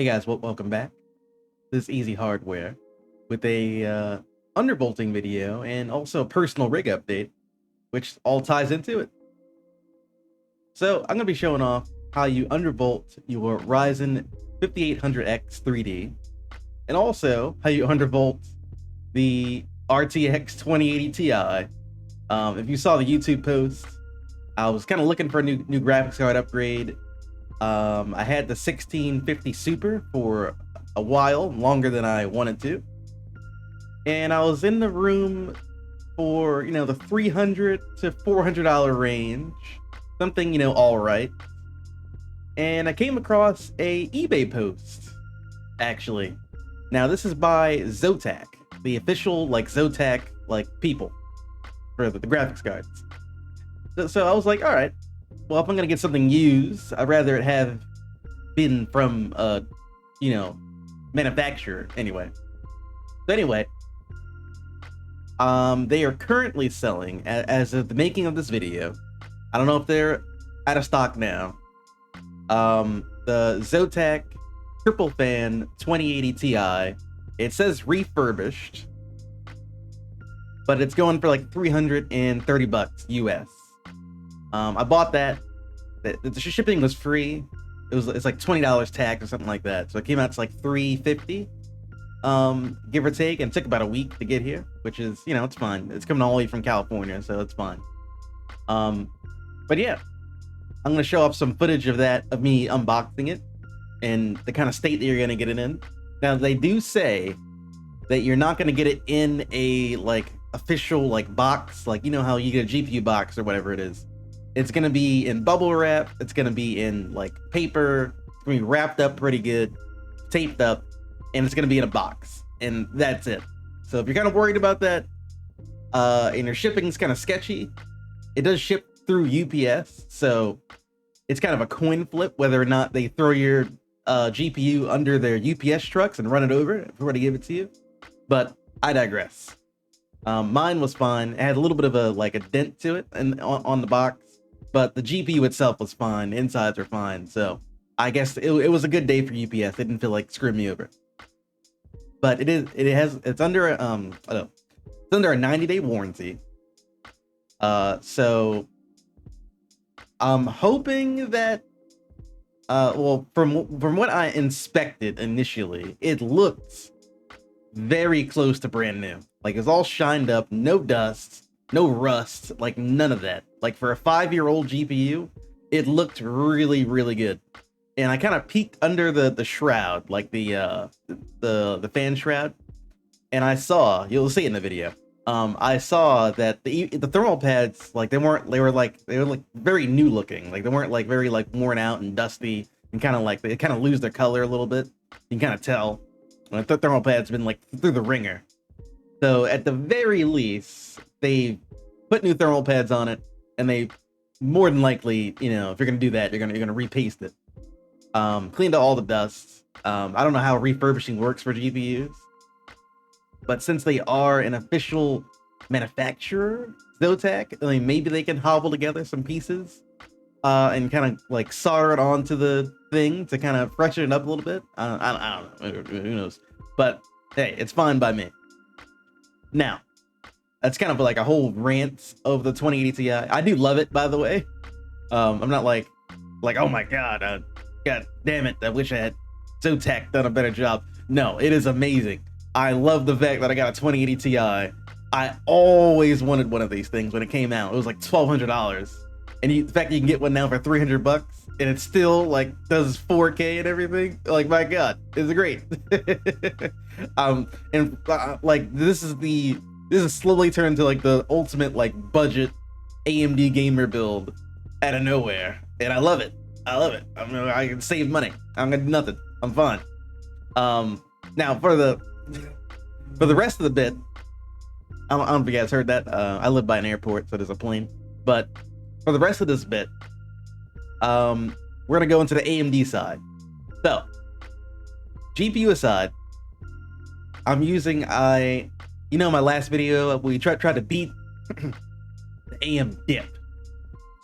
Hey guys, welcome back. This is Easy Hardware with a undervolting video and also a personal rig update, which all ties into it. So I'm going to be showing off how you undervolt your Ryzen 5800X 3D, and also how you undervolt the RTX 2080 Ti. If you saw the YouTube post, I was kind of looking for a new graphics card upgrade. I had the 1650 Super for a while, longer than I wanted to. And I was in the room for, the $300 to $400 range, something, all right. And I came across a eBay post, actually. Now this is by Zotac, the official Zotac people for the graphics cards. So I was like, all right, well, if I'm gonna get something used, I'd rather it have been from manufacturer anyway. So anyway, they are currently selling, as of the making of this video, I don't know if they're out of stock now, the Zotac Triple Fan 2080 Ti. It says refurbished, but it's going for like $330 US. I bought that. The shipping was free. It's like $20 tax or something like that. So it came out to like $350, give or take, and it took about a week to get here, which is, it's fine. It's coming all the way from California, so it's fine. But yeah, I'm gonna show off some footage of that, of me unboxing it, and the kind of state that you're gonna get it in. Now they do say that you're not gonna get it in a official box, how you get a GPU box or whatever it is. It's gonna be in bubble wrap. It's gonna be in paper. It's gonna be wrapped up pretty good, taped up, and it's gonna be in a box, and that's it. So if you're kind of worried about that, and your shipping is kind of sketchy, it does ship through UPS, so it's kind of a coin flip whether or not they throw your GPU under their UPS trucks and run it over if we were to give it to you. But I digress. Mine was fine. It had a little bit of a dent to it and on the box, but the GPU itself was fine. Insides were fine, so I guess it was a good day for UPS. They didn't feel like screwing me over. But it's under a 90-day warranty. So I'm hoping that well, from what I inspected initially, it looked very close to brand new. It's all shined up, no dust, no rust, none of that. For a 5-year-old GPU, it looked really, really good. And I kind of peeked under the shroud, the fan shroud, and I saw, you'll see it in the video, I saw that the thermal pads, they were very new looking. They weren't very worn out and dusty, and they kind of lose their color a little bit. You can kind of tell when the thermal pad's been through the ringer. So at the very least, they put new thermal pads on it, and they more than likely, if you're gonna do that, you're gonna repaste it. Cleaned out all the dust. I don't know how refurbishing works for GPUs, but since they are an official manufacturer, Zotac, I mean, maybe they can hobble together some pieces and kind of solder it onto the thing to kind of freshen it up a little bit. I don't know. Who knows? But hey, it's fine by me. Now, that's kind of a whole rant of the 2080 Ti. I do love it, by the way. I'm not like, oh my god, god damn it, I wish I had Zotac done a better job. No, it is amazing. I love the fact that I got a 2080 Ti. I always wanted one of these things when it came out. It was $1,200, and the fact that you can get one now for $300 and it still does 4K and everything. My god, it's great. This is slowly turned to the ultimate budget AMD gamer build out of nowhere, and I love it. I can save money. I'm gonna do nothing. I'm fine. Now for the rest of the bit, I don't know if you guys heard that. I live by an airport, so there's a plane. But for the rest of this bit, we're gonna go into the AMD side. So, GPU aside, I'm using my last video we tried to beat the AM dip.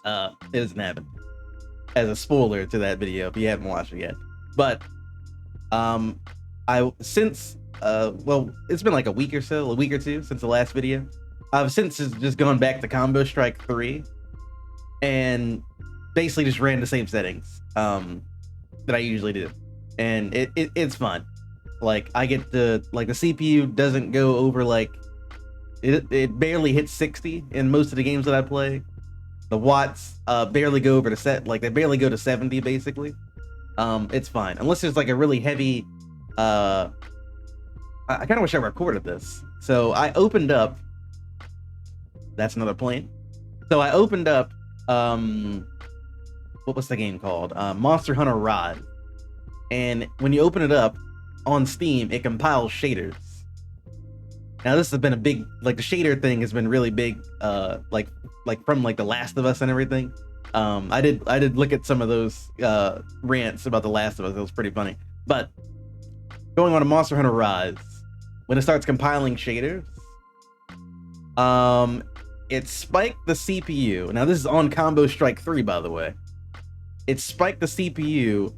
It doesn't happen. As a spoiler to that video if you haven't watched it yet. But I since well, it's been like a week or two since the last video. I've since just gone back to Combo Strike 3 and basically just ran the same settings that I usually do, and it's fun. Like I get the CPU doesn't go over like it barely hits 60 in most of the games that I play. The watts barely go over to they barely go to 70 basically. It's fine unless there's like a really heavy I kind of wish I recorded this. So I opened up, that's another plane. So I opened up what was the game called? Monster Hunter Rise. And when you open it up on Steam, it compiles shaders. Now this has been a big, like the shader thing has been really big, like from like The Last of Us and everything. I did look at some of those rants about The Last of Us. It was pretty funny. But going on to Monster Hunter Rise, when it starts compiling shaders, it spiked the CPU. Now this is on Combo Strike 3, by the way. It spiked the CPU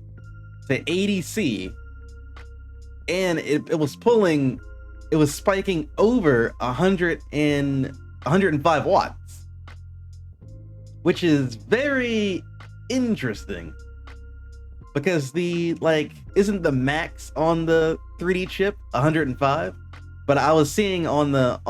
to 80C, and it was spiking over 105 watts, which is very interesting because isn't the max on the 3D chip 105? But I was seeing on the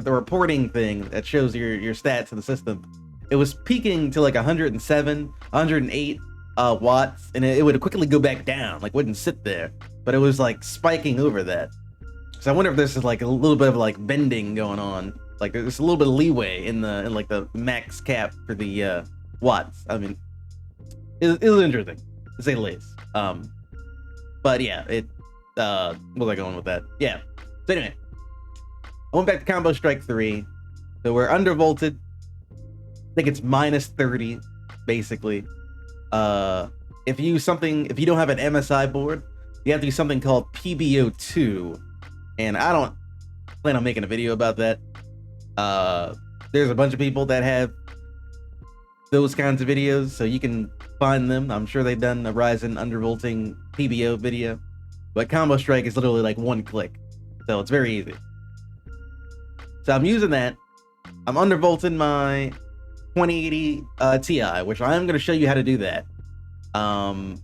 reporting thing that shows your stats in the system, it was peaking to like 107, 108 watts, and it would quickly go back down, like wouldn't sit there, but it was like spiking over that. So I wonder if this is like a little bit of like bending going on, like there's a little bit of leeway in the max cap for the watts. I mean, it was interesting to say the least. But yeah, where was I going with that? Yeah. So anyway, I went back to Combo Strike 3. So we're undervolted. I think it's minus 30, basically. If you don't have an MSI board, you have to do something called PBO2, and I don't plan on making a video about that. There's a bunch of people that have those kinds of videos, so you can find them. I'm sure they've done a Ryzen undervolting PBO video, but Combo Strike is literally like one click, so it's very easy. So I'm using that. I'm undervolting my 2080 Ti, which I am going to show you how to do that. And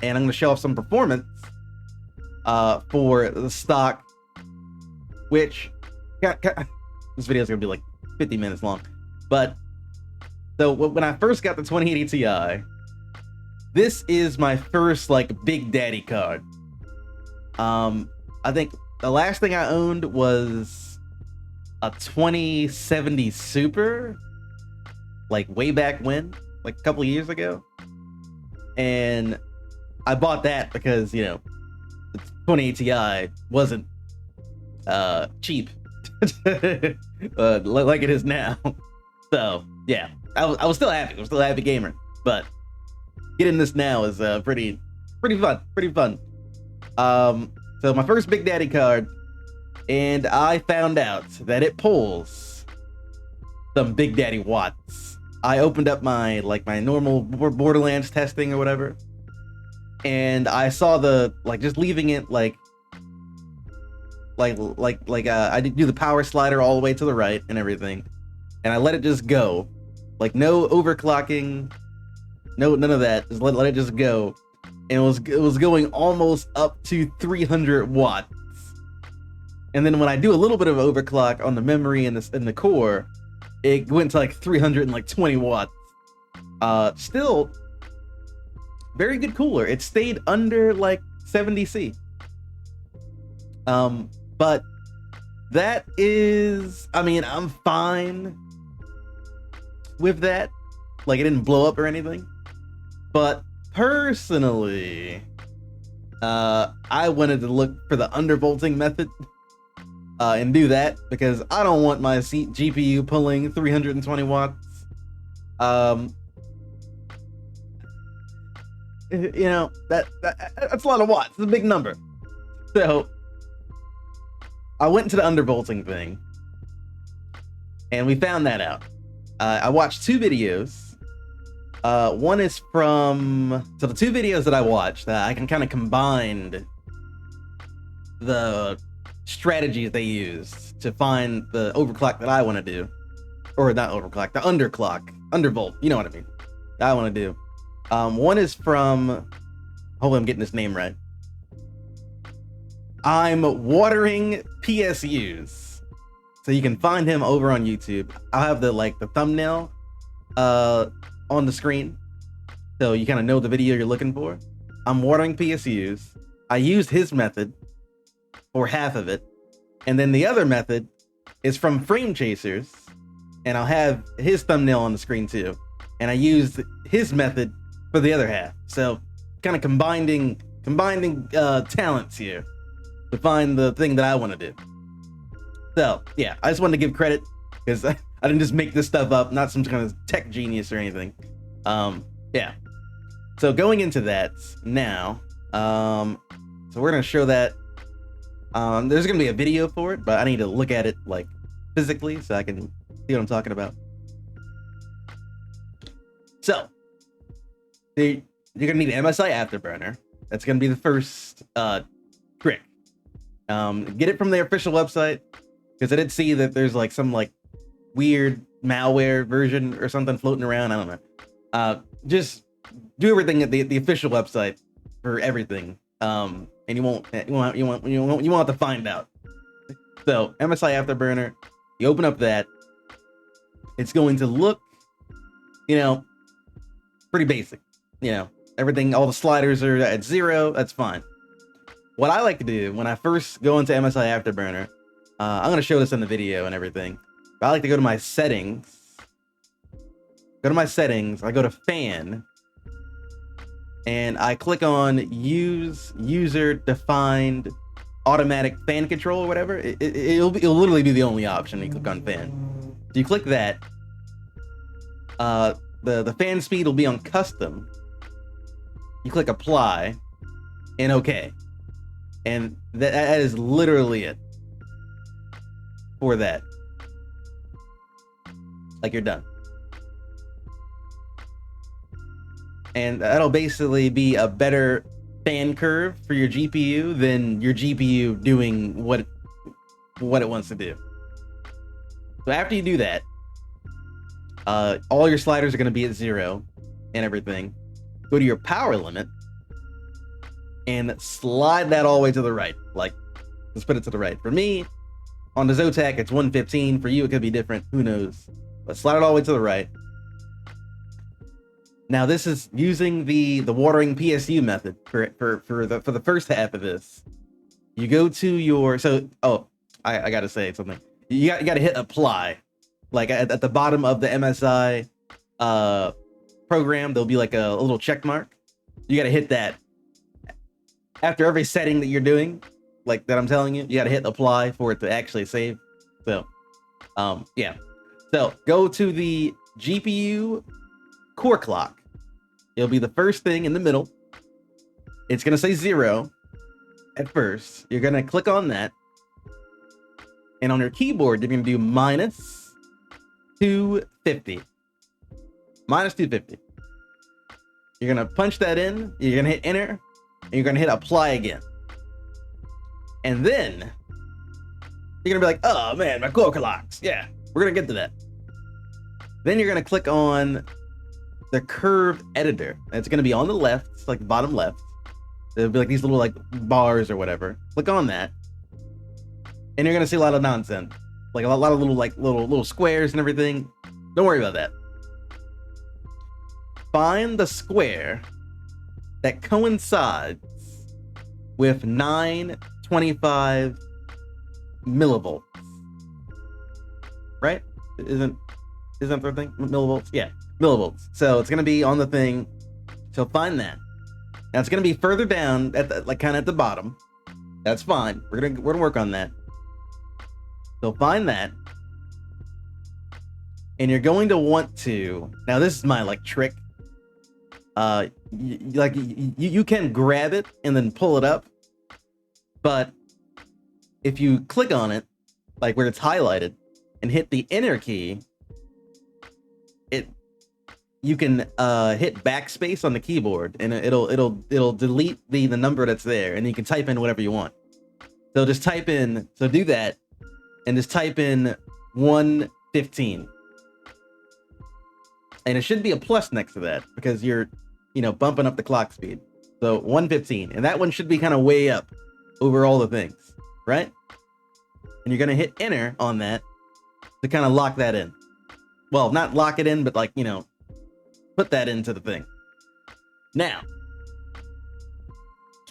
I'm going to show off some performance for the stock, which this video is going to be like 50 minutes long. But so when I first got the 2080 Ti, this is my first like big daddy card. I think the last thing I owned was a 2070 Super, like way back when, like a couple of years ago. And I bought that because, you know, the 2080 Ti wasn't cheap like it is now. So yeah, I was still happy. I was still a happy gamer, but getting this now is pretty fun. So my first Big Daddy card, and I found out that it pulls some Big Daddy watts. I opened up my normal Borderlands testing or whatever, and I saw just leaving it I did do the power slider all the way to the right and everything, and I let it just go, like no overclocking, none of that. Just let it just go, and it was going almost up to 300 watts. And then when I do a little bit of overclock on the memory and the core, it went to like 320 watts. Still very good cooler. It stayed under like 70C. But that is, I mean, I'm fine with that. Like, it didn't blow up or anything. But personally, I wanted to look for the undervolting method and do that, because I don't want my GPU pulling 320 watts. You know, that's a lot of watts. It's a big number. So I went into the undervolting thing, and we found that out. I watched 2 videos, One is from, so the two videos that I watched, I can kind of combine the strategies they used to find the overclock that I want to do. Or not overclock, the undervolt, you know what I mean, that I want to do. One is from, hopefully I'm getting this name right. I'm watering PSUs. So you can find him over on YouTube. I'll have the thumbnail on the screen, so you kind of know the video you're looking for. I'm watering PSUs. I used his method for half of it, and then the other method is from Frame Chasers, and I'll have his thumbnail on the screen too. And I used his method for the other half. So kind of combining talents here to find the thing that I want to do. So yeah, I just wanted to give credit because I didn't just make this stuff up, not some kind of tech genius or anything. Yeah. So going into that now, so we're gonna show that. There's gonna be a video for it, but I need to look at it like physically so I can see what I'm talking about. So you're gonna need an MSI Afterburner. That's gonna be the first trick. Get it from their official website, because I did see that there's like some weird malware version or something floating around. I don't know. Just do everything at the official website for everything. And you won't have to find out. So MSI Afterburner, you open up that. It's going to look, pretty basic. Everything, all the sliders are at 0. That's fine. What I like to do when I first go into MSI Afterburner, I'm going to show this in the video and everything, but I like to go to my settings. I go to fan, and I click on use user defined automatic fan control or whatever. It'll literally be the only option. You click on fan. So you click that. The fan speed will be on custom. You click apply and OK. And that is literally it for that. Like, you're done. And that'll basically be a better fan curve for your GPU than your GPU doing what it wants to do. So after you do that, all your sliders are going to be at 0 and everything. Go to your power limit and slide that all the way to the right. Like, let's put it to the right. For me, on the Zotac, it's 115. For you, it could be different. Who knows? But slide it all the way to the right. Now, this is using the watering PSU method for the first half of this. You go to your I gotta say something. You gotta hit apply. Like at the bottom of the MSI program, there'll be like a little check mark. You gotta hit that after every setting that you're doing, like that I'm telling you. You gotta hit apply for it to actually save. So, yeah. So go to the GPU core clock. It'll be the first thing in the middle. It's gonna say 0 at first. You're gonna click on that, and on your keyboard, you're gonna do minus 250. Minus 250. You're gonna punch that in. You're gonna hit enter, and you're gonna hit apply again. And then you're gonna be like, oh man, my core clocks. Yeah, we're gonna get to that. Then you're gonna click on the curve editor. It's going to be on the left, it's like the bottom left. There'll be like these little bars or whatever. Click on that, and you're going to see a lot of nonsense, like a lot of little squares and everything. Don't worry about that. Find the square that coincides with 925 millivolts. Right? Isn't the thing millivolts? Yeah. Millivolts. So it's gonna be on the thing. So find that. Now it's gonna be further down at the, kind of at the bottom. That's fine. We're gonna work on that. So find that, and you're going to want to. Now this is my trick. You can grab it and then pull it up, but if you click on it, like where it's highlighted, and hit the enter key, you can hit backspace on the keyboard, and it'll delete the number that's there, and you can type in whatever you want. So just type in, so do that, and just type in 115. And it should be a plus next to that because you're, bumping up the clock speed. So 115, and that one should be kind of way up over all the things, right? And you're gonna hit enter on that to kind of lock that in. Well, not lock it in, but like, put that into the thing. Now,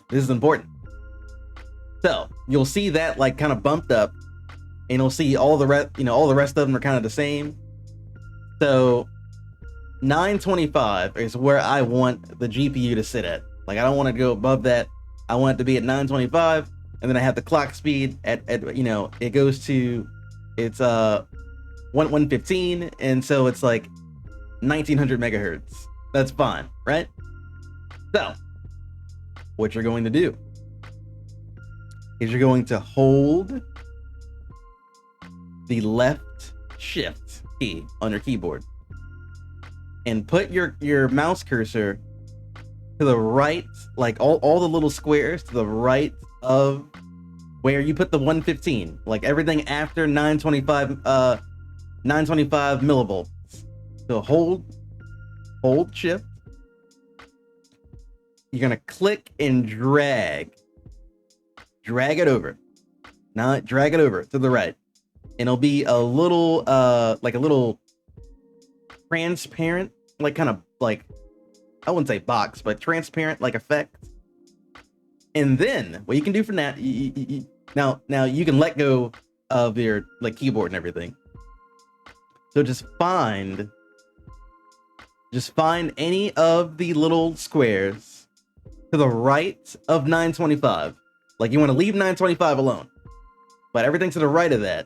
this is important. So you'll see that like kind of bumped up, and you'll see all the rest, all the rest of them are kind of the same. So 925 is where I want the GPU to sit at. Like, I don't want to go above that. I want it to be at 925, and then I have the clock speed at it goes to, it's 115, and so it's like 1900 megahertz. That's fine, right? So what you're going to do is you're going to hold the left shift key on your keyboard and put your mouse cursor to the right, like all the little squares to the right of where you put the 115, like everything after 925 millivolts. So hold shift. You're gonna click and drag it over. Now drag it over to the right, and it'll be a little like a little transparent, like kind of like, I wouldn't say box, but transparent like effect. And then what you can do from that, now you can let go of your like keyboard and everything. So just find any of the little squares to the right of 925. Like, you want to leave 925 alone, but everything to the right of that,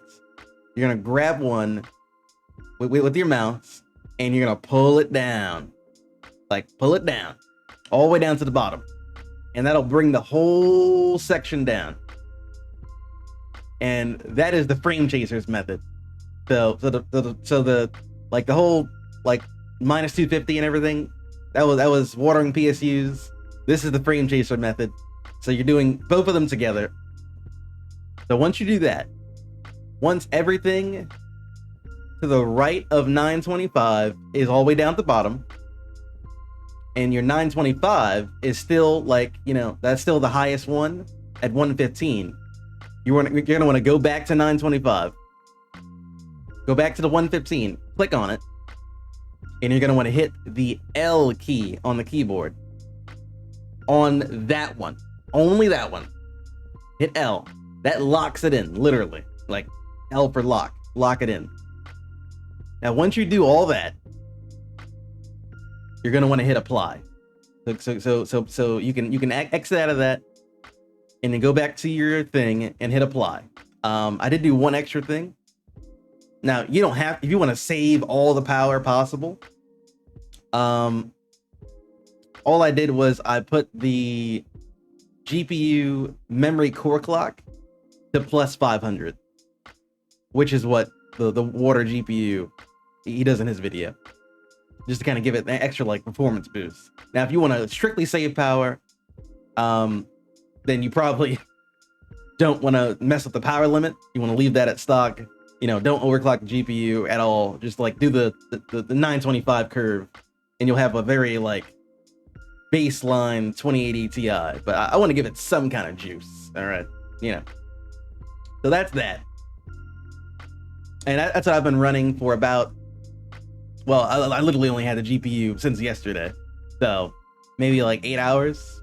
you're gonna grab one with your mouse, and you're gonna pull it down. Like, pull it down all the way down to the bottom, and that'll bring the whole section down. And that is the frame chasers method. So the like the whole like minus 250 and everything, that was watering PSUs. This is the frame chaser method. So you're doing both of them together. So once you do that, once everything to the right of 925 is all the way down at the bottom, and your 925 is still like, that's still the highest one at 115, you're gonna want to go back to 925, go back to the 115, click on it, and you're gonna want to hit the L key on the keyboard on that one, only that one. Hit L. That locks it in, literally. Like, L for lock it in. Now once you do all that, you're gonna want to hit apply. So you can exit out of that, and then go back to your thing and hit apply. I did do one extra thing. Now you don't have, if you want to save all the power possible, all I did was I put the GPU memory core clock to plus 500, which is what the water GPU he does in his video, just to kind of give it an extra like performance boost. Now if you want to strictly save power, then you probably don't want to mess with the power limit. You want to leave that at stock. Don't overclock the GPU at all. Just like do the 925 curve, and you'll have a very like baseline 2080 Ti. But I want to give it some kind of juice. All right, so that's that. And that's what I've been running for about, well, I literally only had the GPU since yesterday, so maybe like 8 hours,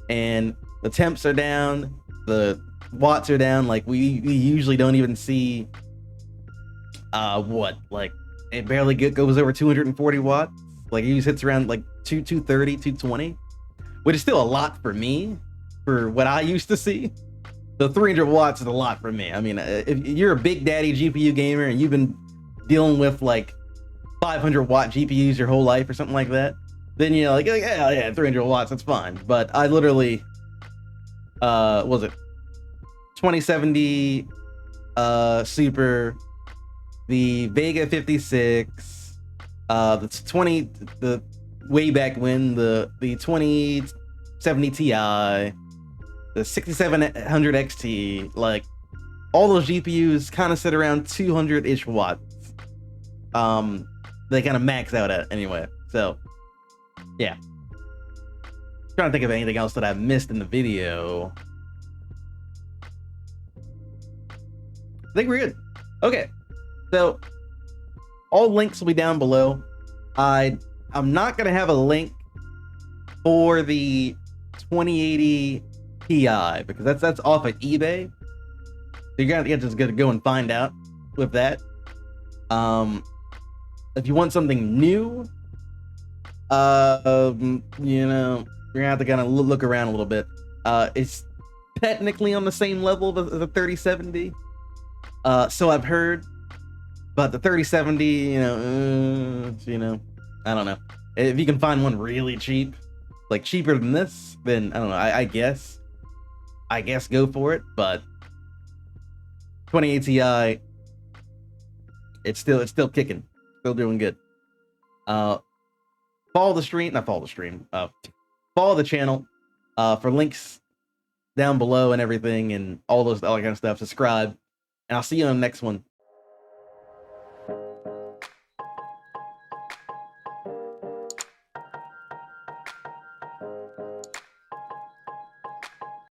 and the temps are down, the watts are down. Like, we usually don't even see like it barely goes over 240 watts. Like, it usually hits around like 230, 220, which is still a lot for me for what I used to see. So 300 watts is a lot for me. I mean, if you're a big daddy GPU gamer and you've been dealing with like 500 watt GPUs your whole life or something like that, then you're like, yeah, 300 watts, that's fine. But I literally, was it 2070 Super, the Vega 56, the way back when, the 2070 Ti, the 6700 XT, like all those GPUs kind of sit around 200-ish watts. They kind of max out at anyway. So yeah, trying to think of anything else that I missed in the video. I think we're good. Okay, so all links will be down below. I'm not gonna have a link for the 2080 Ti because that's off at eBay. So you're gonna just gotta go and find out with that. If you want something new, you know, you're gonna have to kind of look around a little bit. It's technically on the same level as the 3070. So I've heard, but the 3070, you know, I don't know. If you can find one really cheap, like cheaper than this, then I don't know. I guess go for it. But 2080 Ti, it's still kicking, still doing good. Follow the channel for links down below and everything and all that kind of stuff. Subscribe, and I'll see you on the next one.